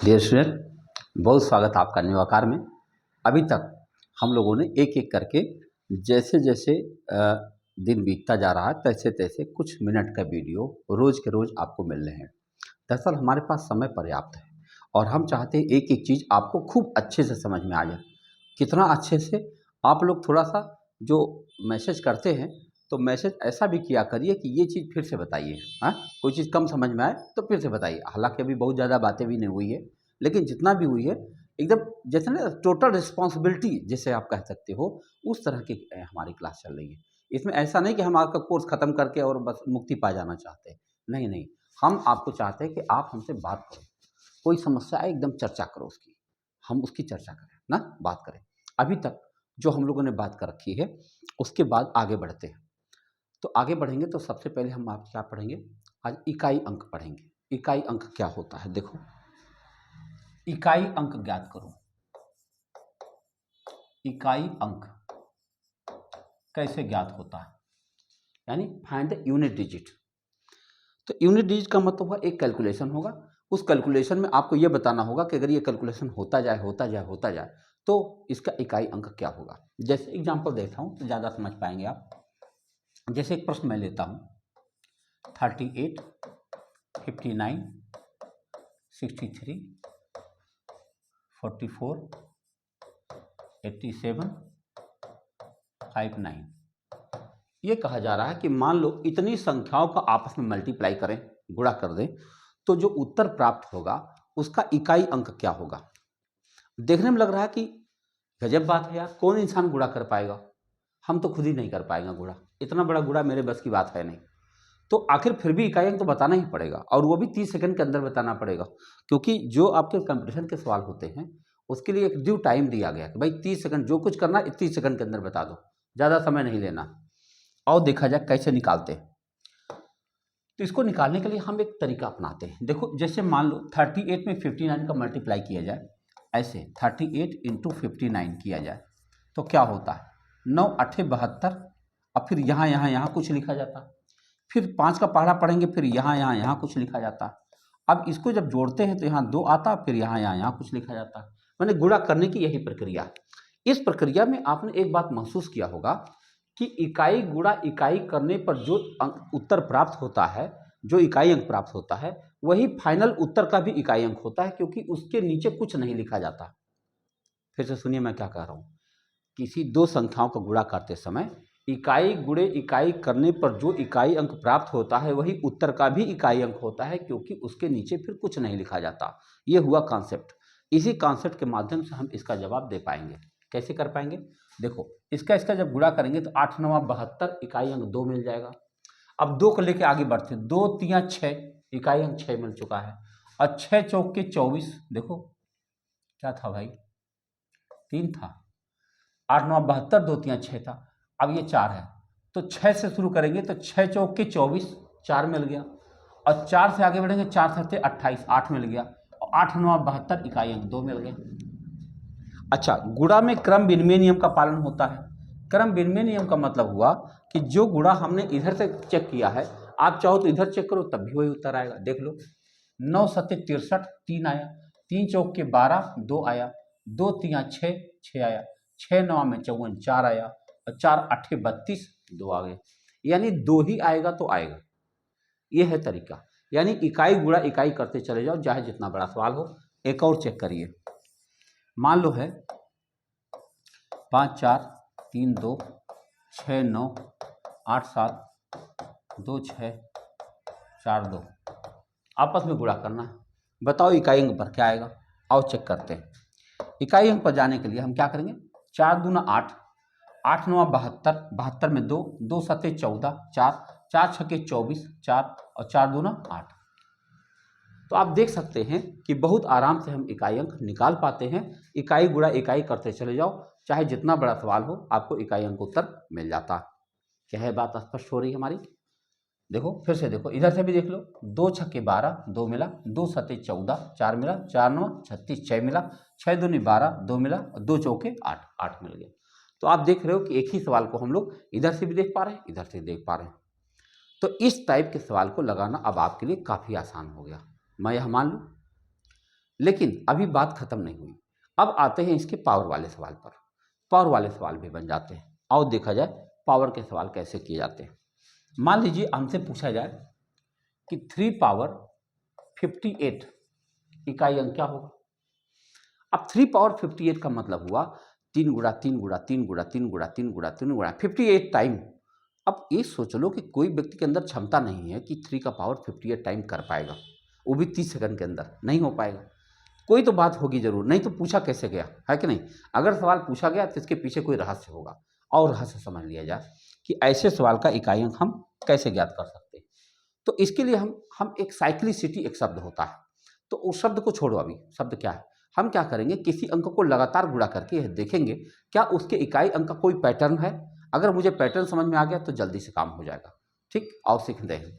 Dear student, बहुत स्वागत आपका न्यू आकार में। अभी तक हम लोगों ने एक एक करके जैसे जैसे दिन बीतता जा रहा है तैसे तैसे कुछ मिनट का वीडियो रोज़ के रोज़ आपको मिल रहे हैं। दरअसल हमारे पास समय पर्याप्त है और हम चाहते हैं एक एक चीज़ आपको खूब अच्छे से समझ में आ जाए। कितना अच्छे से, आप लोग थोड़ा सा जो मैसेज करते हैं तो मैसेज ऐसा भी किया करिए कि ये चीज़ फिर से बताइए। हाँ, कोई चीज़ कम समझ में आए तो फिर से बताइए। हालांकि अभी बहुत ज़्यादा बातें भी नहीं हुई है, लेकिन जितना भी हुई है एकदम जैसे ना टोटल रिस्पॉन्सिबिलिटी जिसे आप कह सकते हो, उस तरह की हमारी क्लास चल रही है। इसमें ऐसा नहीं कि हम आपका कोर्स ख़त्म करके और बस मुक्ति पा जाना चाहते हैं। नहीं नहीं, हम आपको चाहते हैं कि आप हमसे बात करो, कोई समस्या है एकदम चर्चा करो उसकी, हम उसकी चर्चा करें ना, बात करें। अभी तक जो हम लोगों ने बात कर रखी है उसके बाद आगे बढ़ते हैं। तो आगे बढ़ेंगे तो सबसे पहले हम आप क्या पढ़ेंगे, आज इकाई अंक पढ़ेंगे। इकाई अंक क्या होता है, देखो इकाई अंक ज्ञात करो। इकाई अंक कैसे ज्ञात होता है, यानी फाइंड द यूनिट डिजिट। तो यूनिट डिजिट का मतलब हुआ एक कैलकुलेशन होगा, उस कैलकुलेशन में आपको यह बताना होगा कि अगर ये कैलकुलेशन होता जाए होता जाए होता जाए तो इसका इकाई अंक क्या होगा। जैसे एग्जांपल देता हूं तो ज़्यादा समझ पाएंगे आप। जैसे एक प्रश्न मैं लेता हूं, 38, 59, 63, 44, 87, 59। ये कहा जा रहा है कि मान लो इतनी संख्याओं का आपस में मल्टीप्लाई करें, गुणा कर दें, तो जो उत्तर प्राप्त होगा उसका इकाई अंक क्या होगा। देखने में लग रहा है कि गजब बात है यार, कौन इंसान गुणा कर पाएगा, हम तो खुद ही नहीं कर पाएंगे गुणा, इतना बड़ा गुणा मेरे बस की बात है नहीं। तो आखिर फिर भी इकाई अंक तो बताना ही पड़ेगा, और वो भी 30 सेकंड के अंदर बताना पड़ेगा, क्योंकि जो आपके कंपटीशन के सवाल होते हैं उसके लिए एक ड्यू टाइम दिया गया कि भाई 30 सेकंड, जो कुछ करना 30 सेकंड के अंदर बता दो, ज़्यादा समय नहीं लेना। और देखा जाए कैसे निकालते हैं। तो इसको निकालने के लिए हम एक तरीका अपनाते हैं। देखो जैसे मान लो 38 में 59 का मल्टीप्लाई किया जाए, ऐसे 38 इंटू 59 किया जाए तो क्या होता है, 9 8 72, और फिर यहाँ यहाँ यहाँ कुछ लिखा जाता, फिर 5 का पहाड़ा पढ़ेंगे, फिर यहाँ यहाँ यहाँ कुछ लिखा जाता। अब इसको जब जोड़ते हैं तो यहाँ 2 आता, फिर यहाँ यहाँ यहाँ कुछ लिखा जाता। मैंने गुणा करने की यही प्रक्रिया। इस प्रक्रिया में आपने एक बात महसूस किया होगा कि इकाई गुणा इकाई करने पर जो उत्तर प्राप्त होता है, जो इकाई अंक प्राप्त होता है, वही फाइनल उत्तर का भी इकाई अंक होता है, क्योंकि उसके नीचे कुछ नहीं लिखा जाता। फिर से सुनिए मैं क्या कह रहा हूँ। किसी दो संख्याओं को गुणा करते समय इकाई गुणे इकाई करने पर जो इकाई अंक प्राप्त होता है वही उत्तर का भी इकाई अंक होता है, क्योंकि उसके नीचे फिर कुछ नहीं लिखा जाता। ये हुआ कॉन्सेप्ट। इसी कॉन्सेप्ट के माध्यम से हम इसका जवाब दे पाएंगे। कैसे कर पाएंगे, देखो इसका इसका जब गुणा करेंगे तो 8 9 72, इकाई अंक 2 मिल जाएगा। अब 2 को लेके आगे बढ़ते हैं, 2 3 6, इकाई अंक 6 मिल चुका है। और 6 चौक के 24, देखो क्या था भाई, 3 था। 8 9 72, 2 3 6 था, अब ये 4 है। तो 6 से शुरू करेंगे तो 6 चौक के 24, 4 मिल गया। और 4 से आगे बढ़ेंगे, 4 सत्ते 28, 8 मिल गया। और 8 9 72, इकाई अंक 2 मिल गया। अच्छा, गुणा में क्रम विनिमय नियम का पालन होता है। क्रम विनिमय नियम का मतलब हुआ कि जो गुणा हमने इधर से चेक किया है, आप चाहो तो इधर चेक करो तब भी वही उत्तर आएगा। देख लो, 9 सत्ते 63, 3 आया। 3 चौक के 12, 2 आया। 2 3 6, 6 आया। 6 9 में 54, 4 आया। और 4 8 32, 2 आ गए। यानी 2 ही आएगा तो आएगा। यह है तरीका, यानी इकाई गुणा इकाई करते चले जाओ, चाहे जितना बड़ा सवाल हो। एक और चेक करिए, मान लो है 5 4 3 2 6 9 8 7 2 6 4 2, आपस में गुणा करना है। बताओ इकाई अंक पर क्या आएगा, आओ चेक करते हैं। इकाई अंक पर जाने के लिए हम क्या करेंगे, 4 दूना 8, 8 9 72, 72 में 2, 2 सत्ते 14, 4, 4 छक्के 24, 4, और 4 दूना 8। तो आप देख सकते हैं कि बहुत आराम से हम इकाई अंक निकाल पाते हैं। इकाई गुणा इकाई करते चले जाओ, चाहे जितना बड़ा सवाल हो, आपको इकाई अंक उत्तर मिल जाता। क्या है, बात स्पष्ट हो रही है हमारी। देखो फिर से देखो, इधर से भी देख लो, 2 छक्के 12, 2 मिला। 2 सत्ते 14, 4 मिला। 4 9 36, 6 मिला। 6 दूनी 12, 2 मिला। और 2 चौके 8, 8 मिल गया। तो आप देख रहे हो कि एक ही सवाल को हम लोग इधर से भी देख पा रहे हैं, इधर से देख पा रहे हैं। तो इस टाइप के सवाल को लगाना अब आपके लिए काफ़ी आसान हो गया, मैं यह मान लूँ। लेकिन अभी बात खत्म नहीं हुई। अब आते हैं इसके पावर वाले सवाल पर। पावर वाले सवाल भी बन जाते हैं। आओ देखा जाए पावर के सवाल कैसे किए जाते हैं। मान लीजिए हमसे पूछा जाए कि 3 पावर 58 इकाई अंक क्या होगा। अब 3 पावर 58 का मतलब हुआ 3 गुणा 3 गुणा 3 गुणा 3 गुणा 3 गुणा 3 गुणा 58 टाइम। अब ये सोच लो कि कोई व्यक्ति के अंदर क्षमता नहीं है कि 3 का पावर 58 टाइम कर पाएगा, वो भी 30 सेकंड के अंदर नहीं हो पाएगा। कोई तो बात होगी जरूर, नहीं तो पूछा कैसे गया, है कि नहीं। अगर सवाल पूछा गया तो इसके पीछे कोई रहस्य होगा, और रहस्य समझ लिया जाए कि ऐसे सवाल का इकाई अंक हम कैसे ज्ञात कर सकते हैं। तो इसके लिए हम एक साइक्लिसिटी एक शब्द होता है, तो उस शब्द को छोड़ो। अभी शब्द क्या है, हम क्या करेंगे, किसी अंक को लगातार गुणा करके यह देखेंगे क्या उसके इकाई अंक का कोई पैटर्न है। अगर मुझे पैटर्न समझ में आ गया तो जल्दी से काम हो जाएगा। ठीक, और सीखते हैं।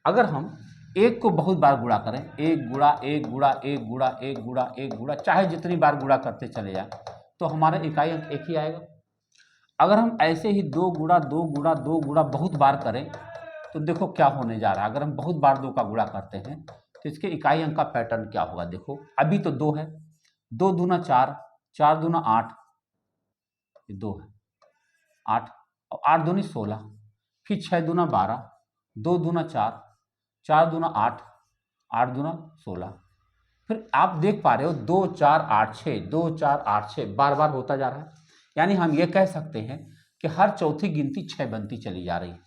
अगर हम एक को बहुत बार गुणा करें, एक गुणा एक गुणा एक गुणा एक गुणा एक गुणा, चाहे जितनी बार गुणा करते चले जाएं, तो हमारा इकाई अंक एक ही आएगा। अगर हम ऐसे ही 2 गुणा 2 गुणा 2 गुणा बहुत बार करें तो देखो क्या होने जा रहा है। अगर हम बहुत बार 2 का गुणा करते हैं तो इसके इकाई अंक का पैटर्न क्या होगा। देखो अभी तो 2 है, 2 दूना 4, 4 दूना 8, ये 2 है 8, और 8 दूनी 16, फिर 6 दूना 12, 2 दूना 4, 4 दूना 8, 8 दूना 16। फिर आप देख पा रहे हो 2 4 8 6, 2 4 8 6 बार बार होता जा रहा है। यानी हम ये कह सकते हैं कि हर चौथी गिनती 6 बनती चली जा रही है।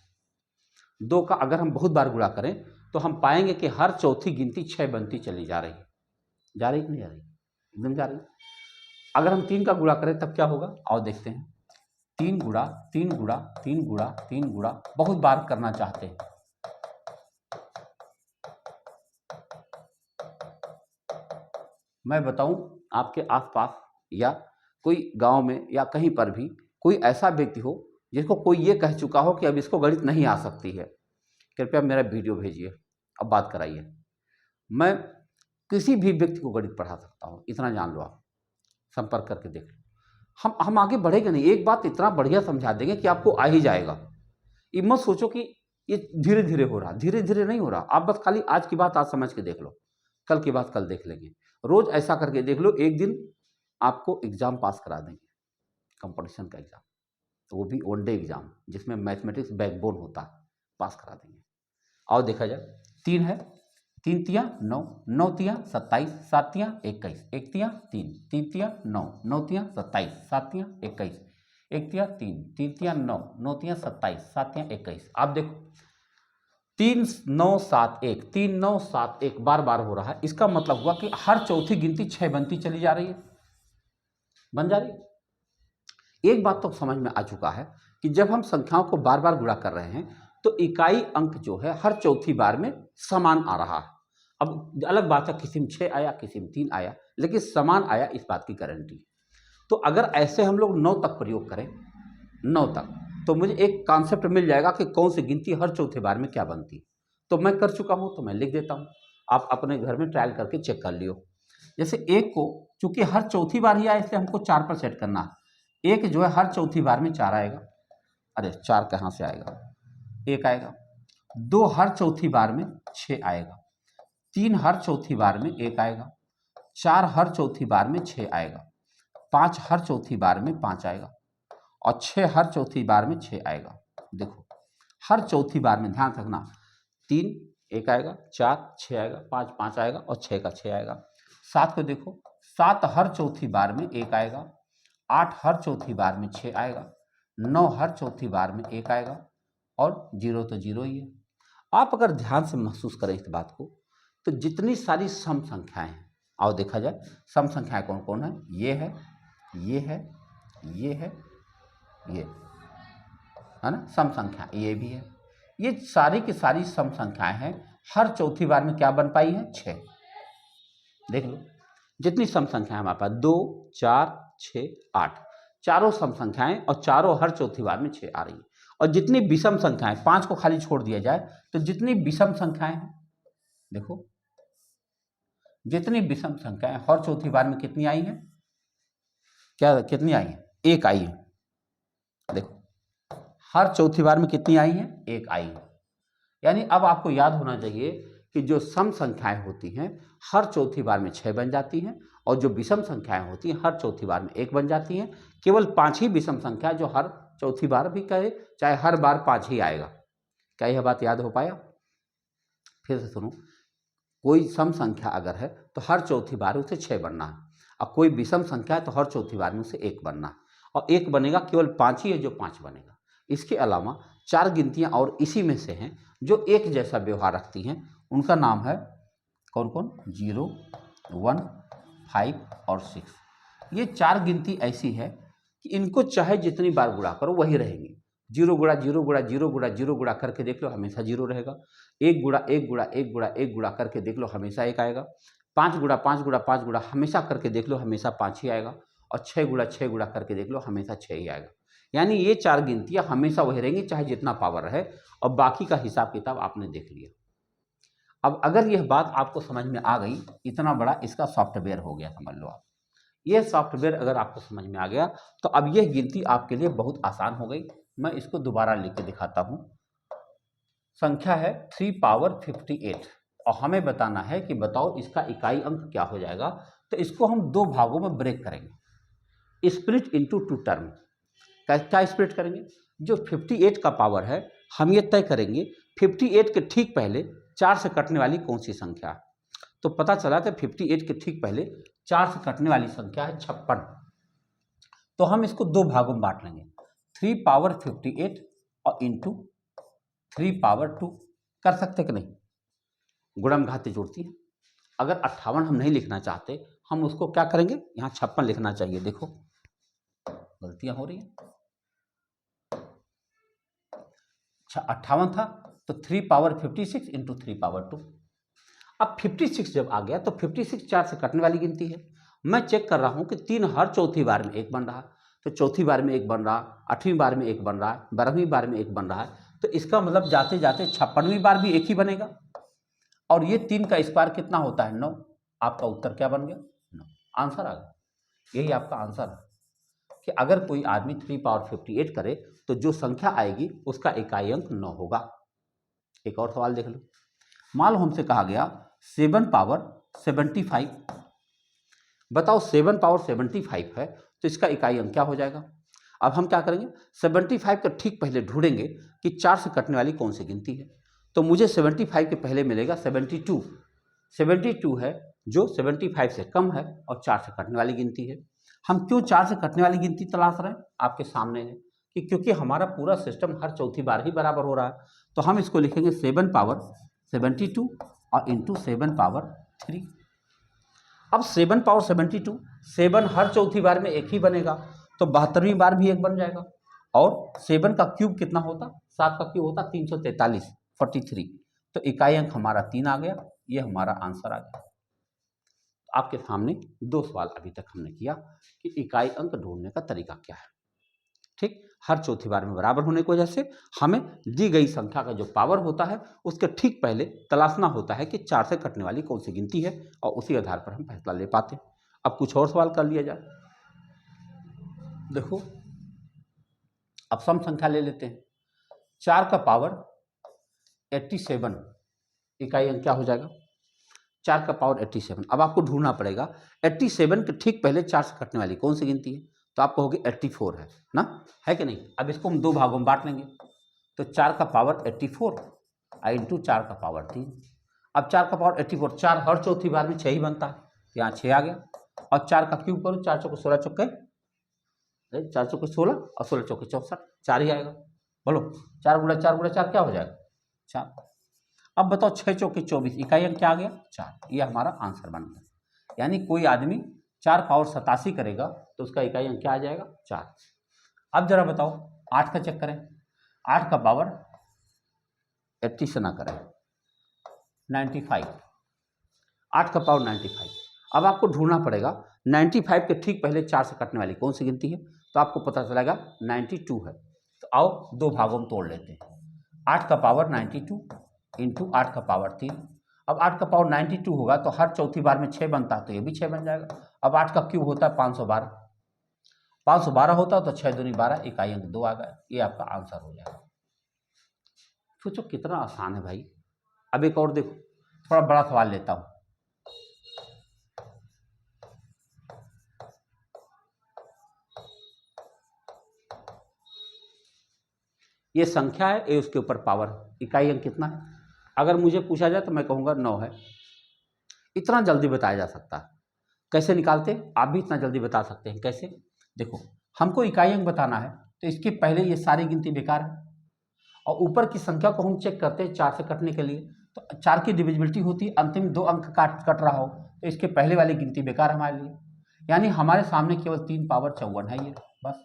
2 का अगर हम बहुत बार गुणा करें तो हम पाएंगे कि हर चौथी गिनती 6 बनती चली जा रही है। जा रही कि नहीं जा रही, एकदम जा रही। अगर हम 3 का गुणा करें तब क्या होगा, आओ देखते हैं। 3 गुणा 3 गुणा 3 गुणा 3 गुणा बहुत बार करना चाहते हैं। मैं बताऊं आपके आसपास या कोई गांव में या कहीं पर भी कोई ऐसा व्यक्ति हो जिसको कोई ये कह चुका हो कि अब इसको गणित नहीं आ सकती है, कृपया मेरा वीडियो भेजिए, अब बात कराइए। मैं किसी भी व्यक्ति को गणित पढ़ा सकता हूँ, इतना जान लो आप, संपर्क करके देख लो। हम आगे बढ़ेंगे नहीं, एक बात इतना बढ़िया समझा देंगे कि आपको आ ही जाएगा। ये मत सोचो कि ये धीरे धीरे हो रहा, धीरे धीरे नहीं हो रहा। आप बस खाली आज की बात आज समझ के देख लो, कल की बात कल देख लेंगे। रोज ऐसा करके देख लो, एक दिन आपको एग्जाम पास करा देंगे, कंपटीशन का एग्जाम, तो वो भी 1 डे एग्जाम जिसमें मैथमेटिक्स बैकबोन होता है, पास करा देंगे। आओ देखा जाए। 3 है, 3 तिया 9, 9 तिया 27, 7 तिया 21, 1 तिया 3, 3 तिया 9, 9 तिया 27, 7 तिया 21, 1 तिया 3, 3 तिया 9, 9 तिया 27, 7 तिया 21। आप देखो 3 9 7 1, 3 9 7 1 बार बार हो रहा है। इसका मतलब हुआ कि हर चौथी गिनती 6 बनती चली जा रही है, बन जा रही है। एक बात तो समझ में आ चुका है कि जब हम संख्याओं को बार बार गुणा कर रहे हैं तो इकाई अंक जो है हर चौथी बार में समान आ रहा है। अब अलग बात है किसी में 6 आया किसी में 3 आया, लेकिन समान आया इस बात की गारंटी। तो अगर ऐसे हम लोग 9 तक प्रयोग करें, 9 तक, तो मुझे एक कॉन्सेप्ट मिल जाएगा कि कौन सी गिनती हर चौथे बार में क्या बनती। तो मैं कर चुका हूं तो मैं लिख देता हूं, आप अपने घर में ट्रायल करके चेक कर लियो। जैसे 1 को चूंकि हर चौथी बार ही आया इसलिए हमको 4 पर सेट करना है। 1 जो है हर चौथी बार में 4 आएगा, अरे 4 कहाँ से आएगा, 1 आएगा। 2 हर चौथी बार में 6 आएगा, 3 हर चौथी बार में 1 आएगा, 4 हर चौथी बार में 6 आएगा, 5 हर चौथी बार में 5 आएगा, और 6 हर चौथी बार में 6 आएगा। देखो हर चौथी बार में ध्यान रखना, 3 1 आएगा, 4 6 आएगा, 5 5 आएगा, और 6 का 6 आएगा। 7 को देखो, 7 हर चौथी बार में 1 आएगा, 8 हर चौथी बार में 6 आएगा, 9 हर चौथी बार में 1 आएगा, और 0 तो 0 ही है। आप अगर ध्यान से महसूस करें इस बात को, तो जितनी सारी सम संख्याएं हैं, आओ देखा जाए सम संख्याएं कौन कौन है। ये है, ये है, ये है, ये है ना सम संख्या, ये भी है। ये सारी की सारी सम संख्याएं हैं, हर चौथी बार में क्या बन पाई है, 6। देख लो जितनी सम संख्याएं हमारे पास 2 4 6 8, चारों सम संख्याएं, और चारों हर चौथी बार में 6 आ रही है। और जितनी विषम संख्याएं, 5 को खाली छोड़ दिया जाए तो जितनी विषम संख्याएं हैं, देखो जितनी विषम संख्याएं हर चौथी बार में कितनी आई हैं, क्या कितनी आई है, 1 आई है। देखो हर चौथी बार में कितनी आई है, 1 आई है। यानी अब आपको याद होना चाहिए कि जो सम संख्याएं होती हैं हर चौथी बार में 6 बन जाती हैं और जो विषम संख्याएं होती हैं हर चौथी बार में 1 बन जाती हैं। केवल 5 ही विषम संख्या जो हर चौथी बार भी कहे चाहे हर बार 5 ही आएगा। क्या यह बात याद हो पाया? फिर से सुनो, कोई सम संख्या अगर है तो हर चौथी बार उसे 6 बनना है और कोई विषम संख्या है तो हर चौथी बार में उसे 1 बनना है और 1 बनेगा, केवल 5 ही है जो 5 बनेगा। इसके अलावा 4 गिनतियां और इसी में से हैं जो एक जैसा व्यवहार रखती हैं, उनका नाम है कौन कौन? 0, 1, 5 और 6। ये 4 गिनती ऐसी है कि इनको चाहे जितनी बार गुणा करो वही रहेंगी। 0 गुणा 0 गुणा 0 गुणा 0 गुणा करके देख लो हमेशा 0 रहेगा। 1 गुणा 1 गुणा 1 गुणा 1 गुणा करके देख लो हमेशा 1 आएगा। 5 गुणा 5 गुणा 5 गुणा हमेशा करके देख लो हमेशा 5 ही आएगा और 6 गुणा 6 गुणा करके देख लो हमेशा 6 ही आएगा। यानी ये 4 गिनतियां हमेशा वही रहेंगी चाहे जितना पावर रहे और बाकी का हिसाब किताब आपने देख लिया। अब अगर यह बात आपको समझ में आ गई, इतना बड़ा इसका सॉफ्टवेयर हो गया समझ लो आप। यह सॉफ्टवेयर अगर आपको समझ में आ गया तो अब यह गिनती आपके लिए बहुत आसान हो गई। मैं इसको दोबारा लिख के दिखाता हूं। संख्या है 3 पावर 58 और हमें बताना है कि बताओ इसका इकाई अंक क्या हो जाएगा। तो इसको हम 2 भागों में ब्रेक करेंगे, स्प्लिट इनटू 2 टर्म। क्या स्प्लिट करेंगे? जो 58 का पावर है हम ये तय करेंगे 58 के ठीक पहले 4 से कटने वाली कौन सी संख्या है। तो पता चला कि 58 के ठीक पहले 4 से कटने वाली संख्या है 56। तो हम इसको 2 भागों में बांट लेंगे, 3 पावर 58 और इंटू 3 पावर 2। कर सकते कि नहीं? गुणम घाते जोड़ती है। अगर 58 हम नहीं लिखना चाहते हम उसको क्या करेंगे, यहाँ 56 लिखना चाहिए। देखो गलतियां हो रही हैं। 58 था तो 3 पावर 56 इंटू 3 पावर 2। अब 56 जब आ गया तो 56 4 से कटने वाली गिनती है। मैं चेक कर रहा हूं कि 3 हर चौथी बार में 1 बन रहा, तो चौथी बार में 1 बन रहा, 8वीं बार में 1 बन रहा, 12वीं बार में 1 बन रहा है। तो इसका मतलब जाते जाते 56वीं बार भी 1 ही बनेगा और ये 3 का स्क्वायर कितना होता है? 9। आपका उत्तर क्या बन गया? 9। आंसर आ गया। यही आपका आंसर है कि अगर कोई आदमी 3 पावर 58 करे तो जो संख्या आएगी उसका इकाई अंक 9 होगा। एक और सवाल देख लो। मान लो हमसे कहा गया 7 पावर 75। बताओ 7 पावर 75 है तो इसका इकाई अंक क्या हो जाएगा। अब हम क्या करेंगे, 75 के ठीक पहले ढूंढेंगे कि 4 से कटने वाली कौन सी गिनती है। तो मुझे 75 के पहले मिलेगा 72। 72 है जो 75 से कम है और 4 से कटने वाली गिनती है। हम क्यों 4 से कटने वाली गिनती तलाश रहे हैं? आपके सामने है कि क्योंकि हमारा पूरा सिस्टम हर चौथी बार ही बराबर हो रहा है। तो हम इसको लिखेंगे 7 पावर 72 और इंटू 7 पावर 3। अब 7 पावर 72, 7 हर चौथी बार में 1 ही बनेगा तो 72वीं बार भी 1 बन जाएगा। और 7 का क्यूब कितना होता? 7 का क्यूब होता 343, 43। तो इकाई अंक हमारा 3 आ गया। ये हमारा आंसर आ गया। आपके सामने 2 सवाल अभी तक हमने किया कि इकाई अंक ढूंढने का तरीका क्या है। ठीक, हर चौथी बार में बराबर होने की वजह से हमें दी गई संख्या का जो पावर होता है उसके ठीक पहले तलाशना होता है कि 4 से कटने वाली कौन सी गिनती है और उसी आधार पर हम फैसला ले पाते हैं। अब कुछ और सवाल कर लिया जाए। देखो अब सम संख्या ले लेते हैं। 4 का पावर 87, इकाई अंक क्या हो जाएगा? 4 का पावर 87। अब आपको ढूंढना पड़ेगा 87 के ठीक पहले 4 से कटने वाली कौन सी गिनती है। तो आप कहोगे 84 है ना, है कि नहीं। अब इसको हम 2 भागों में बांट लेंगे। तो 4 का पावर 84 इंटू 4 का पावर 3। अब 4 का पावर 84, 4 हर चौथी बार में 6 ही बनता है, यहाँ 6 आ गया। और 4 का क्यूब करो, 4 चौके 16 चौके 4 चौके 16 और 16 चौके 64, 4 ही आएगा। बोलो 4 गुणा 4 गुणा 4 क्या हो जाएगा? 4। अब बताओ 6 चौके 24, इकाई अंक क्या आ गया? 4। ये हमारा आंसर बन गया। यानी कोई आदमी 4 पावर 87 करेगा तो उसका इकाई अंक क्या आ जाएगा? 4। अब जरा बताओ 8 का चेक करें। 8 का पावर 80 से ना करें, 95। 8 का पावर 95। अब आपको ढूंढना पड़ेगा 95 के ठीक पहले 4 से कटने वाली कौन सी गिनती है। तो आपको पता चलेगा 92 है। तो आओ 2 भागों में तोड़ लेते हैं। 8 का पावर 92 इंटू 8 का पावर 3। अब 8 का पावर 92 होगा तो हर चौथी बार में 6 बनता है तो ये भी 6 बन जाएगा। अब 8 का क्यूब होता है 512, 512 होता है तो 6 दूनी 12, इकाई अंक 2 आ गया। ये आपका आंसर हो जाएगा। सोचो कितना आसान है भाई। अब एक और देखो थोड़ा बड़ा सवाल लेता हूं। ये संख्या है, ये उसके ऊपर पावर, इकाई अंक कितना है? अगर मुझे पूछा जाए तो मैं कहूँगा 9 है। इतना जल्दी बताया जा सकता है। कैसे निकालते हैं? आप भी इतना जल्दी बता सकते हैं। कैसे? देखो, हमको इकाई अंक बताना है तो इसके पहले ये सारी गिनती बेकार है, और ऊपर की संख्या को हम चेक करते हैं 4 से कटने के लिए, तो 4 की डिविजिबिलिटी होती है, अंतिम 2 अंक कट रहा हो तो इसके पहले वाली गिनती बेकार हमारे लिए। यानी हमारे सामने केवल 3 पावर 54 है ये, बस।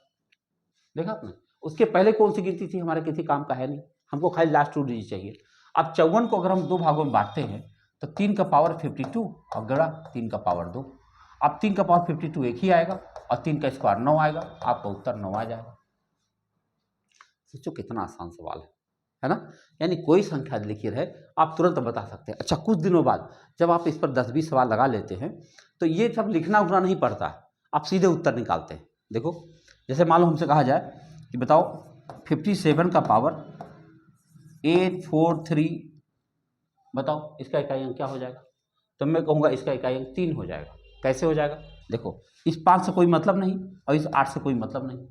देखा आपने? उसके पहले कौन सी गिनती थी? हमारे किसी काम का है नहीं, हमको खाली लास्ट 2 डिजिट चाहिए। अब 54 को अगर हम 2 भागों में बांटते हैं तो 3 का पावर 52 और गड़ा 3 का पावर 2। अब 3 का पावर 52 एक ही आएगा और 3 का स्क्वायर 9 आएगा, आपका उत्तर 9 आ जाएगा। सोचो कितना आसान सवाल है ना? यानी कोई संख्या लिखी रहे आप तुरंत बता सकते हैं। अच्छा, कुछ दिनों बाद जब आप इस पर 10-20 सवाल लगा लेते हैं तो ये सब लिखना उखना नहीं पड़ता है, आप सीधे उत्तर निकालते हैं। देखो, जैसे मान लो हमसे कहा जाए कि बताओ 57 का पावर 843, बताओ इसका इकाई अंक क्या हो जाएगा? तो मैं कहूँगा इसका इकाई अंक 3 हो जाएगा। कैसे हो जाएगा? देखो, इस 5 से कोई मतलब नहीं और इस 8 से कोई मतलब नहीं।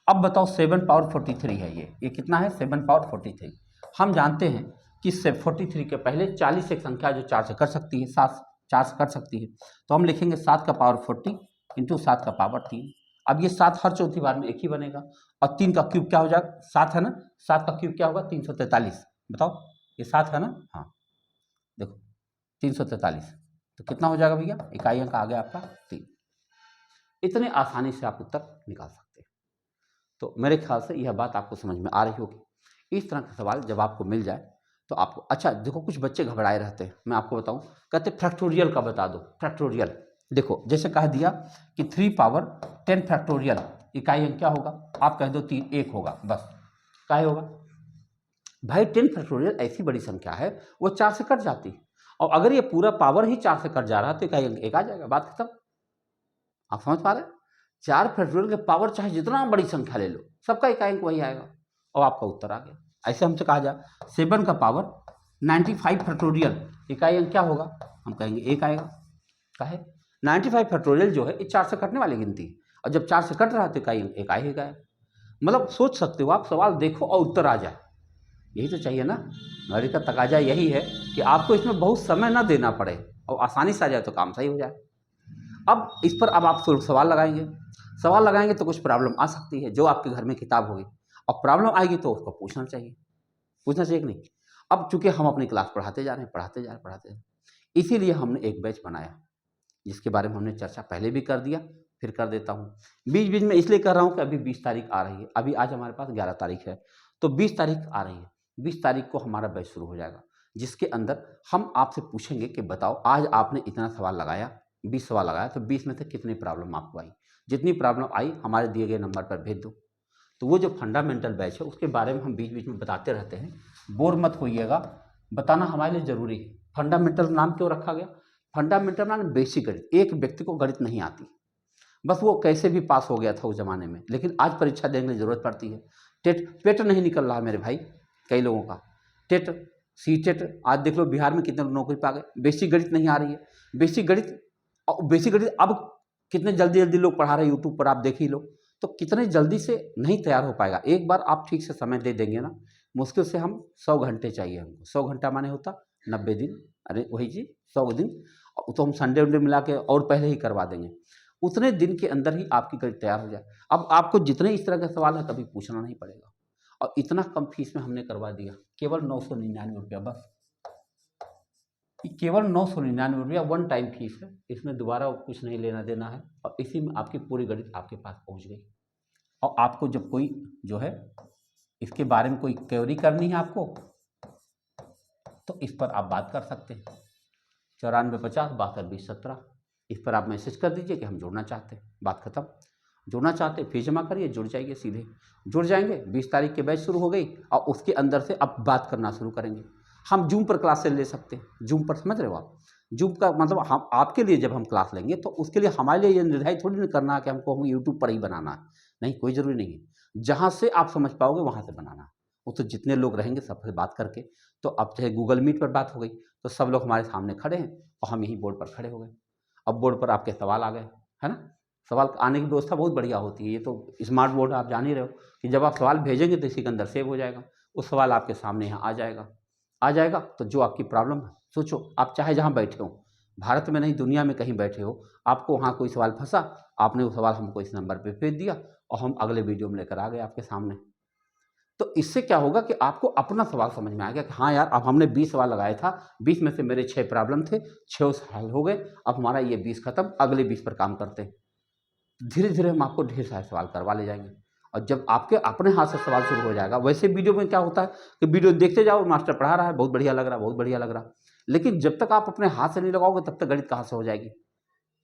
अब बताओ 7 पावर 43 है, ये कितना है? 7 पावर 43। हम जानते हैं कि 43 के पहले 40 एक संख्या जो 4 से कर सकती है, 7 4 से कर सकती है, तो हम लिखेंगे 7 का पावर 40 इंटू 7 का पावर 3। अब ये 7 हर चौथी बार में एक ही बनेगा, और 3 का क्यूब क्या हो जाएगा? 7 है ना, 7 का क्यूब क्या होगा? 343। बताओ, ये 7 है ना? हाँ, देखो 343, तो कितना हो जाएगा भैया? इकाई अंक आ गया आपका 3। इतने आसानी से आप उत्तर निकाल सकते हैं। तो मेरे ख्याल से यह बात आपको समझ में आ रही होगी। इस तरह का सवाल जब आपको मिल जाए तो आपको, अच्छा देखो, कुछ बच्चे घबराए रहते हैं, मैं आपको बताऊं, कहते फैक्टोरियल का बता दो। फैक्टोरियल देखो, जैसे कह दिया कि 3 पावर 10 फैक्टोरियल, इकाई अंक क्या होगा? आप कह दो 3, 1 होगा, बस। क्या होगा भाई? 10 फैक्टोरियल ऐसी बड़ी संख्या है, वो 4 से कट जाती है, और अगर ये पूरा पावर ही 4 से कट जा रहा है तो इकाई अंक 1 आ जाएगा, बात खत्म। आप समझ पा रहे हैं? 4 फैक्टोरियल के पावर चाहे जितना बड़ी संख्या ले लो, सबका इकाई अंक वही आएगा, और आपका उत्तर आ गया। ऐसे हमसे कहा जाए 7 का पावर 95 फैक्टोरियल, इकाई अंक क्या होगा? हम कहेंगे 1 आएगा। काहे? 95 फैक्टोरियल जो है ये 4 से कटने वाली गिनती है, और जब 4 से कट रहा है तो इकाई अंक 1 आएगा। मतलब सोच सकते हो आप, सवाल देखो और उत्तर आ जाए, यही तो चाहिए ना। घड़ी का तकाजा यही है कि आपको इसमें बहुत समय ना देना पड़े और आसानी से आ जाए तो काम सही हो जाए। अब इस पर अब आप सवाल लगाएंगे तो कुछ प्रॉब्लम आ सकती है, जो आपके घर में किताब होगी, और प्रॉब्लम आएगी तो उसको पूछना चाहिए कि नहीं। अब चूंकि हम अपनी क्लास पढ़ाते जा रहे हैं, इसीलिए हमने एक बैच बनाया जिसके बारे में हमने चर्चा पहले भी कर दिया, फिर कर देता हूँ। बीच बीच में इसलिए कर रहा हूँ कि अभी 20 तारीख आ रही है, अभी आज हमारे पास 11 तारीख है, तो 20 तारीख आ रही है, 20 तारीख को हमारा बैच शुरू हो जाएगा, जिसके अंदर हम आपसे पूछेंगे कि बताओ आज आपने इतना सवाल लगाया, 20 सवाल लगाया, तो 20 में से कितनी प्रॉब्लम आपको आई? जितनी प्रॉब्लम आई हमारे दिए गए नंबर पर भेज दो। तो वो जो फंडामेंटल बैच है उसके बारे में हम बीच बीच में बताते रहते हैं, बोर मत होइएगा, बताना हमारे लिए ज़रूरी है। फंडामेंटल नाम क्यों रखा गया? फंडामेंटल नाम बेसिक गणित। एक व्यक्ति को गणित नहीं आती, बस वो कैसे भी पास हो गया था उस ज़माने में, लेकिन आज परीक्षा देने की ज़रूरत पड़ती है। पेट नहीं निकल रहा मेरे भाई, कई लोगों का टेट सी आज देख लो बिहार में कितने लोग नौकरी पा गए, बेसिक गणित नहीं आ रही है। बेसिक गणित अब कितने जल्दी जल्दी लोग पढ़ा रहे हैं, यूट्यूब पर आप देख ही लो, तो कितने जल्दी से नहीं तैयार हो पाएगा। एक बार आप ठीक से समय दे देंगे ना, मुश्किल से हम 100 घंटे चाहिए हमको, 100 घंटा माने होता 90 दिन, अरे वही जी 100 दिन, तो हम संडे वनडे मिला के और पहले ही करवा देंगे, उतने दिन के अंदर ही आपकी गणित तैयार हो जाए। अब आपको जितने इस तरह के सवाल है कभी पूछना नहीं पड़ेगा, और इतना कम फीस में हमने करवा दिया, केवल 999 रुपया, बस केवल 999 रुपया वन टाइम फीस है, इसमें दोबारा कुछ नहीं लेना देना है, और इसी में आपकी पूरी गणित आपके पास पहुंच गई। और आपको जब कोई जो है इसके बारे में कोई क्वेरी करनी है आपको, तो इस पर आप बात कर सकते हैं, 9450 62 20 17, इस पर आप मैसेज कर दीजिए कि हम जुड़ना चाहते हैं, बात खत्म। जुड़ना चाहते फीस जमा करिए, जुड़ जाइए, सीधे जुड़ जाएंगे। 20 तारीख के बैच शुरू हो गई, और उसके अंदर से अब बात करना शुरू करेंगे। हम जूम पर क्लासेस ले सकते हैं, जूम पर, समझ रहे हो आप? जूम का मतलब हम आपके लिए जब हम क्लास लेंगे तो उसके लिए हमारे लिए ये निर्धारित थोड़ी नहीं करना है कि हमको यूट्यूब पर ही बनाना है, नहीं, कोई ज़रूरी नहीं है। जहाँ से आप समझ पाओगे वहाँ से बनाना, वो तो जितने लोग रहेंगे सबसे बात करके, तो अब चाहे गूगल मीट पर बात हो गई, तो सब लोग हमारे सामने खड़े हैं और हम यहीं बोर्ड पर खड़े हो गए। अब बोर्ड पर आपके सवाल आ गए, है ना। सवाल आने की व्यवस्था बहुत बढ़िया होती है, ये तो स्मार्ट बोर्ड आप जान ही रहे हो कि जब आप सवाल भेजेंगे तो इसी के अंदर सेव हो जाएगा, वो सवाल आपके सामने यहाँ आ जाएगा। तो जो आपकी प्रॉब्लम है, सोचो आप चाहे जहाँ बैठे हो, भारत में नहीं दुनिया में कहीं बैठे हो, आपको वहाँ कोई सवाल फंसा, आपने वो सवाल हमको इस नंबर पे भेज दिया और हम अगले वीडियो में लेकर आ गए आपके सामने। तो इससे क्या होगा कि आपको अपना सवाल समझ में आ गया कि हाँ यार, अब हमने 20 सवाल लगाया था, 20 में से मेरे 6 प्रॉब्लम थे, 6 हल हो गए, अब हमारा ये 20 खत्म, अगले 20 पर काम करते हैं। धीरे धीरे हम आपको ढेर सारे सवाल करवा ले जाएंगे, और जब आपके अपने हाथ से सवाल शुरू हो जाएगा, वैसे वीडियो में क्या होता है कि वीडियो देखते जाओ, मास्टर पढ़ा रहा है, बहुत बढ़िया लग रहा है, बहुत बढ़िया लग रहा है, लेकिन जब तक आप अपने हाथ से नहीं लगाओगे तब तक गणित कहाँ से हो जाएगी।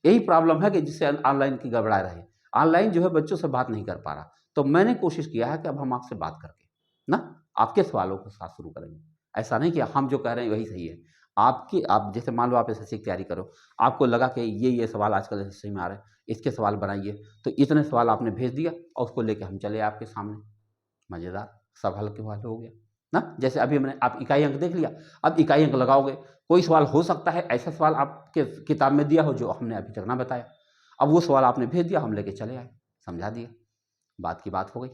यही प्रॉब्लम है कि जिससे ऑनलाइन की गड़बड़ा रहे, ऑनलाइन जो है बच्चों से बात नहीं कर पा रहा। तो मैंने कोशिश किया है कि अब हम आपसे बात करके ना आपके सवालों के साथ शुरू करेंगे। ऐसा नहीं कि हम जो कह रहे हैं वही सही है, आपकी आप जैसे मान लो आप एसएससी की तैयारी करो, आपको लगा कि ये सवाल आजकल एसएससी में आ रहे हैं, इसके सवाल बनाइए, तो इतने सवाल आपने भेज दिया और उसको लेके हम चले आपके सामने, मज़ेदार, सब हल के हल हो गया ना। जैसे अभी मैंने आप इकाई अंक देख लिया, अब इकाई अंक लगाओगे, कोई सवाल हो सकता है ऐसा सवाल आपके किताब में दिया हो जो हमने अभी तक ना बताया, अब वो सवाल आपने भेज दिया, हम लेके चले आए, समझा दिया, बात की बात हो गई।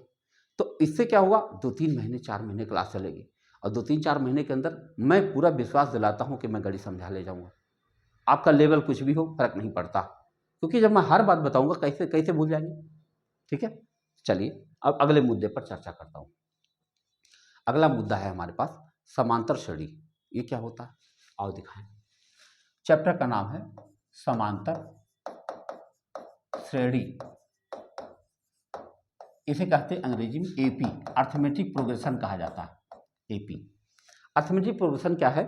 तो इससे क्या हुआ, 2-3 महीने 4 महीने क्लास चलेगी, और 2-3-4 महीने के अंदर मैं पूरा विश्वास दिलाता हूँ कि मैं गणित समझा ले जाऊँगा। आपका लेवल कुछ भी हो, फर्क नहीं पड़ता, क्योंकि जब मैं हर बात बताऊँगा कैसे कैसे भूल जाएंगे। ठीक है, चलिए अब अगले मुद्दे पर चर्चा करता हूँ। अगला मुद्दा है हमारे पास समांतर श्रेणी। ये क्या होता है, आओ दिखाएं। चैप्टर का नाम है समांतर श्रेणी। इसे कहते हैं अंग्रेजी में एपी, अर्थमेटिक प्रोग्रेशन कहा जाता है। एपी अर्थमेटिक प्रोग्रेशन क्या है,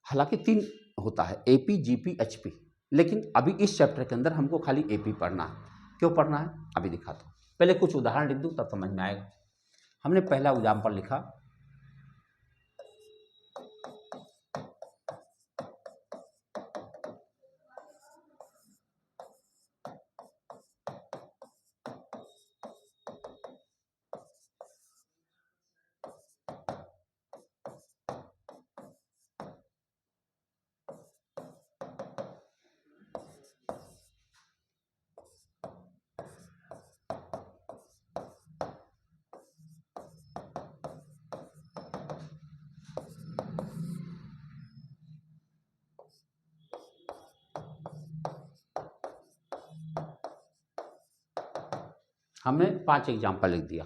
हालांकि 3 होता है, एपी, जीपी, एचपी, लेकिन अभी इस चैप्टर के अंदर हमको खाली एपी पढ़ना है। क्यों पढ़ना है अभी दिखाता हूँ, पहले कुछ उदाहरण लिख दूँ तब समझ में आएगा। हमने पहला एग्जाम्पल लिखा, हमने 5 एग्जाम्पल लिख दिया।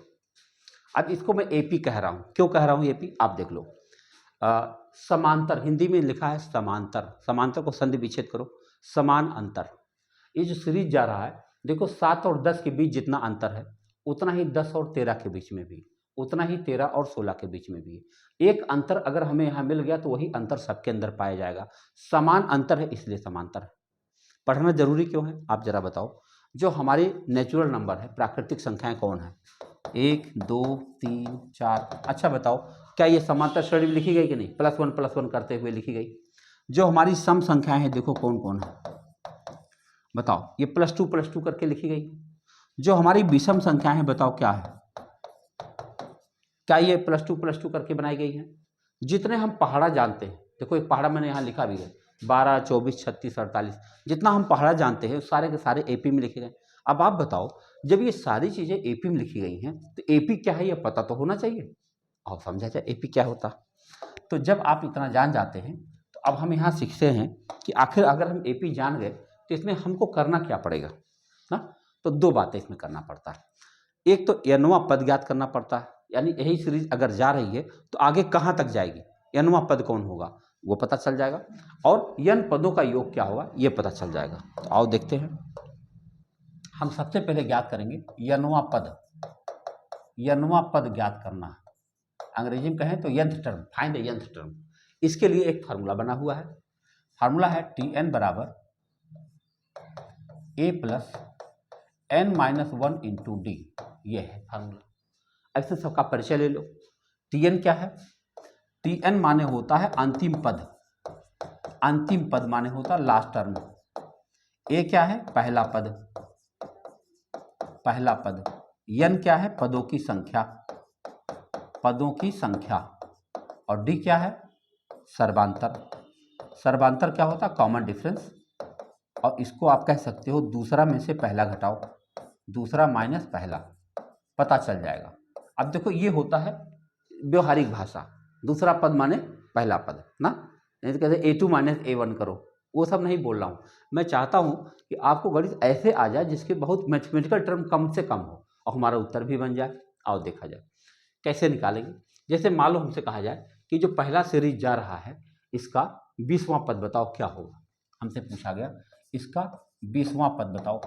अब इसको मैं एपी कह रहा हूँ, क्यों कह रहा हूँ एपी, आप देख लो। समांतर, हिंदी में लिखा है समांतर, समांतर को संधि विच्छेद करो, समान अंतर। ये जो सीरीज जा रहा है, देखो 7 और 10 के बीच जितना अंतर है, उतना ही 10 और 13 के बीच में भी, उतना ही 13 और 16 के बीच में भी। एक अंतर अगर हमें यहाँ मिल गया तो वही अंतर सबके अंदर पाया जाएगा। समान अंतर है इसलिए समांतर है। पढ़ना जरूरी क्यों है, आप जरा बताओ। जो हमारे नेचुरल नंबर है, प्राकृतिक संख्याएं कौन है, 1, 2, 3, 4। अच्छा बताओ, क्या ये समांतर श्रेणी में लिखी गई कि नहीं, +1 करते हुए लिखी गई। जो हमारी सम संख्याएं हैं, देखो कौन कौन है, बताओ, ये +2 करके लिखी गई। जो हमारी विषम संख्याएं हैं, बताओ क्या है, क्या ये +2 करके बनाई गई है। जितने हम पहाड़ा जानते हैं, देखो एक पहाड़ा मैंने यहाँ लिखा भी है, 12, 24, 36, 48, जितना हम पहाड़ा जानते हैं सारे के सारे एपी में लिखे गए। अब आप बताओ, जब ये सारी चीज़ें एपी में लिखी गई हैं तो एपी क्या है ये पता तो होना चाहिए। अब समझा जाए एपी क्या होता। तो जब आप इतना जान जाते हैं तो अब हम यहाँ सीखते हैं कि आखिर अगर हम एपी जान गए तो इसमें हमको करना क्या पड़ेगा ना। तो 2 बातें इसमें करना पड़ता है। एक तो n वां पद ज्ञात करना पड़ता है, यानी यही सीरीज अगर जा रही है तो आगे कहाँ तक जाएगी, n वां पद कौन होगा वो पता चल जाएगा, और n पदों का योग क्या होगा ये पता चल जाएगा। तो आओ देखते हैं। हम सबसे पहले ज्ञात करेंगे n वां पद। n वां पद ज्ञात करना है, अंग्रेजी में कहें तो nth term, find the nth term. इसके लिए एक फार्मूला बना हुआ है, फार्मूला है Tn बराबर a plus n-1 into D, ये है फार्मूला। ऐसे सबका परिचय ले लो। Tn क्या है, Tn माने होता है अंतिम पद, अंतिम पद माने होता है लास्ट टर्म। a क्या है, पहला पद, पहला पद। n क्या है, पदों की संख्या, पदों की संख्या, और डी क्या है, सर्वांतर। सर्वांतर क्या होता है, कॉमन डिफरेंस, और इसको आप कह सकते हो दूसरा में से पहला घटाओ, दूसरा माइनस पहला, पता चल जाएगा। अब देखो ये होता है व्यवहारिक भाषा, दूसरा पद माने पहला पद ना, नहीं तो कहते A2 माइनस A1 करो, वो सब नहीं बोल रहा हूँ। मैं चाहता हूँ कि आपको गणित ऐसे आ जाए जिसके बहुत मैथमेटिकल टर्म कम से कम हो और हमारा उत्तर भी बन जाए। आओ देखा जाए कैसे निकालेंगे। जैसे मान लो हमसे कहा जाए कि जो पहला सीरीज जा रहा है इसका 20वां पद बताओ क्या होगा, हमसे पूछा गया इसका 20वां पद बताओ।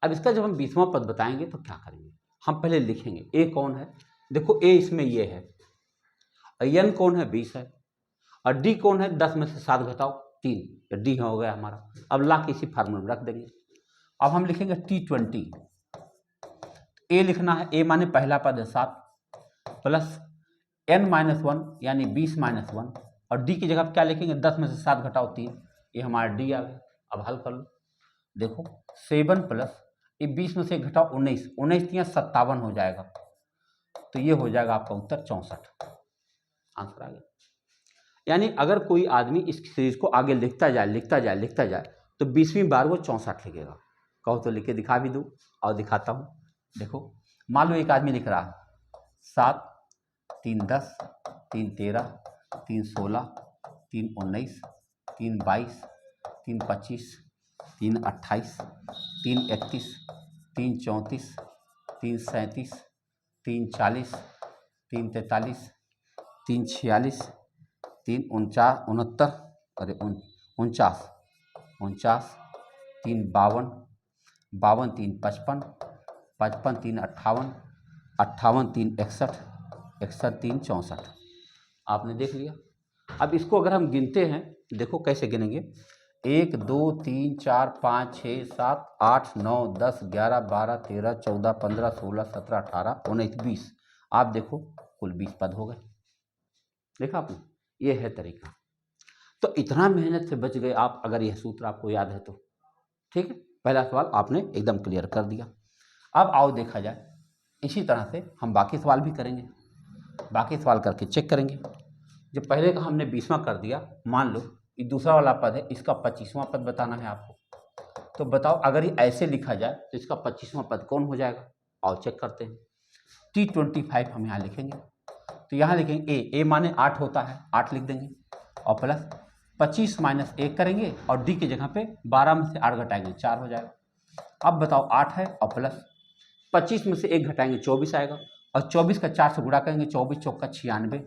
अब इसका जब हम 20वां पद बताएंगे तो क्या करेंगे, हम पहले लिखेंगे ए कौन है, देखो ए इसमें ये है, एन कौन है 20 है, और डी कौन है 10 में से 7 घटाओ 3, तो डी हो गया हमारा। अब ला के इसी फार्मूले में रख देंगे। अब हम लिखेंगे T20, ए लिखना है, ए माने पहला पद है 7 प्लस n-1 यानी 20-1, और डी की जगह क्या लिखेंगे 10 में से 7 घटाओ 3, ये हमारा डी आ गया। अब हल कर लो, देखो 7 प्लस ये 20 में से घटाओ 19, 19 या 57 हो जाएगा, तो ये हो जाएगा आपका उत्तर 64, आंसर आ गया। यानी अगर कोई आदमी इस सीरीज को आगे लिखता जाए तो 20वीं बार वो 64 लिखेगा। कहो तो लिख के दिखा भी दूँ, और दिखाता हूँ। देखो मान लो एक आदमी लिख रहा है 7, 3 10, 3 13, 3 16, 3 19, 3 22, 3 25, 3 28, 3 31, 3 34, 3 37, 3 40, 3 43, 3 46, 3 69, अरे 49, 3 52, 3 55, 3 58, 3 61, 3 64। आपने देख लिया। अब इसको अगर हम गिनते हैं, देखो कैसे गिनेंगे, 1 2 3 4 5 6 7 8 9 10 11 12 13 14 15 16 17 18 19 20, आप देखो कुल 20 पद हो गए। देखा आपने, ये है तरीका। तो इतना मेहनत से बच गए आप, अगर यह सूत्र आपको याद है तो। ठीक है, पहला सवाल आपने एकदम क्लियर कर दिया। अब आओ देखा जाए, इसी तरह से हम बाकी सवाल भी करेंगे, बाकी सवाल करके चेक करेंगे। जो पहले का हमने 20वां कर दिया, मान लो ये दूसरा वाला पद है, इसका 25वां पद बताना है आपको। तो बताओ अगर ये ऐसे लिखा जाए तो इसका 25वां पद कौन हो जाएगा, आओ चेक करते हैं। T25 हम यहाँ लिखेंगे, तो यहाँ लिखेंगे ए माने 8 होता है, 8 लिख देंगे, और प्लस 25 माइनस 1 करेंगे, और डी की जगह पे 12 में से 8 घटाएंगे 4 हो जाएगा। अब बताओ 8 है और प्लस 25 में से 1 घटाएंगे 24 आएगा, और 24 का 4 से गुणा करेंगे, 24 चौका 96।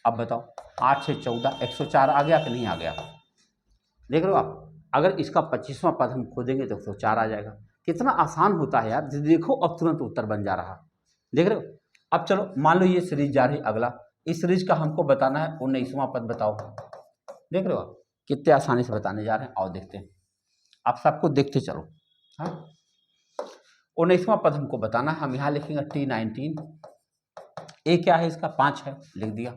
अब बताओ 8 से 14 104 आ गया कि नहीं आ गया, देख रहे हो आप। अगर इसका 25वां पद हम खोदेंगे तो 104 आ जाएगा। कितना आसान होता है यार, देखो अब तुरंत उत्तर बन जा रहा, देख रहे हो। अब चलो मान लो ये सीरीज जा रही, अगला इस सीरीज का हमको बताना है 19वां पद बताओ। देख रहे हो आप कितने आसानी से बताने जा रहे हैं, आओ देखते हैं, आप सबको देखते चलो। हाँ 19वां पद हमको बताना है, हम यहाँ लिखेंगे T19, ए क्या है इसका 5 है, लिख दिया,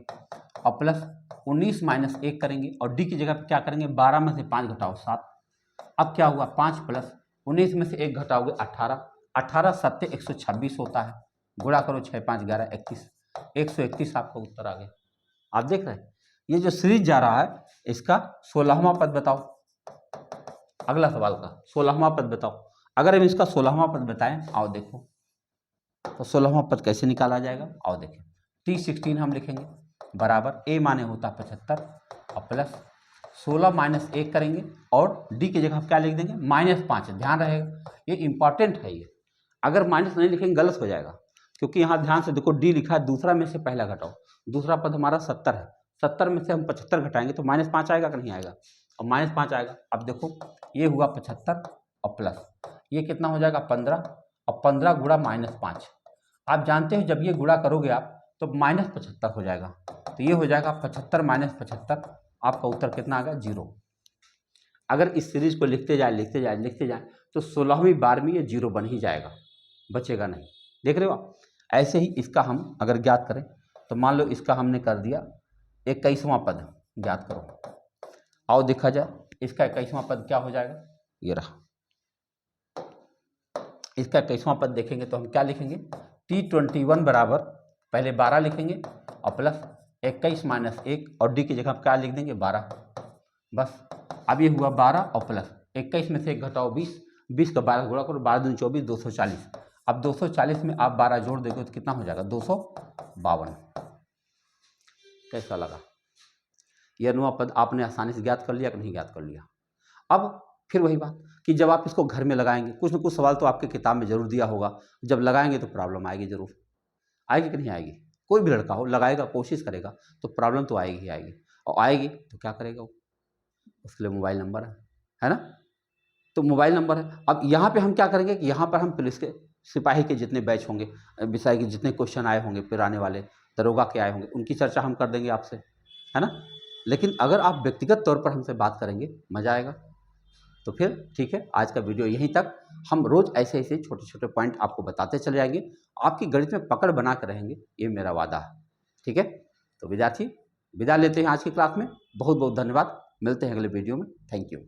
और प्लस 19 माइनस 1 करेंगे, और डी की जगह पे क्या करेंगे 12 में से 5 घटाओ 7। अब क्या हुआ 5 प्लस 19 में से 1 घटाओगे 18, 18 7 126 होता है, गुणा करो 6 5 11 31, 131 आपका उत्तर आ गया। आप देख रहे हैं ये जो सीरीज जा रहा है इसका 16वां पद बताओ। अगला सवाल का 16वां पद बताओ। अगर हम इसका 16वां पद बताएं, आओ देखो तो 16वां पद कैसे निकाला जाएगा, आओ देखें। T16 हम लिखेंगे बराबर ए माने होता 75, और प्लस 16 माइनस 1 करेंगे, और डी की जगह क्या लिख देंगे -5। ध्यान रहेगा ये इंपॉर्टेंट है, ये अगर माइनस नहीं लिखेंगे गलत हो जाएगा, क्योंकि यहाँ ध्यान से देखो डी लिखा है दूसरा में से पहला घटाओ, दूसरा पद हमारा 70 है, 70 में से हम 75 घटाएंगे तो -5 आएगा कि नहीं आएगा, और -5 आएगा। अब देखो ये हुआ 75 और प्लस ये कितना हो जाएगा 15, और 15 गुणा -5, आप जानते हो जब ये गुणा करोगे आप तो -75 हो जाएगा, तो ये हो जाएगा 75 माइनस 75, आपका उत्तर कितना आ गया 0। अगर इस सीरीज को लिखते जाए तो 16वीं बार में ये 0 बन ही जाएगा, बचेगा नहीं। देख रहे हो आप। ऐसे ही इसका हम अगर ज्ञात करें तो मान लो इसका हमने कर दिया 21वां पद ज्ञात करो, आओ देखा जाए इसका 21वां पद क्या हो जाएगा, ये रहा इसका 21वां पद। देखेंगे तो हम क्या लिखेंगे T21 बराबर पहले 12 लिखेंगे और प्लस 21 माइनस 1 और डी की जगह क्या लिख देंगे 12। बस अब ये हुआ 12 और प्लस 21 में से 1 घटाओ 20, 20 का 12 गुणा करो, 12 दूनी 24, 240। अब 240 में आप 12 जोड़ देंगे तो कितना हो जाएगा 252। कैसा लगा? ये अनुआ पद आपने आसानी से ज्ञात कर लिया कि नहीं ज्ञात कर लिया? अब फिर वही बात कि जब आप इसको घर में लगाएंगे, कुछ न कुछ सवाल तो आपके किताब में जरूर दिया होगा, जब लगाएंगे तो प्रॉब्लम आएगी, जरूर आएगी कि नहीं आएगी? कोई भी लड़का हो लगाएगा, कोशिश करेगा तो प्रॉब्लम तो आएगी ही आएगी, और आएगी तो क्या करेगा वो? उसके लिए मोबाइल नंबर है ना? तो मोबाइल नंबर है। अब यहाँ पे हम क्या करेंगे कि यहाँ पर हम पुलिस के सिपाही के जितने बैच होंगे, विषय के जितने क्वेश्चन आए होंगे, फिर आने वाले दरोगा के आए होंगे, उनकी चर्चा हम कर देंगे आपसे, है ना? लेकिन अगर आप व्यक्तिगत तौर पर हमसे बात करेंगे, मज़ा आएगा। तो फिर ठीक है, आज का वीडियो यहीं तक। हम रोज़ ऐसे ऐसे छोटे छोटे पॉइंट आपको बताते चले जाएंगे, आपकी गणित में पकड़ बना कर रहेंगे, ये मेरा वादा है। ठीक है, तो विद्यार्थी विदा लेते हैं आज की क्लास में। बहुत बहुत धन्यवाद, मिलते हैं अगले वीडियो में। Thank you.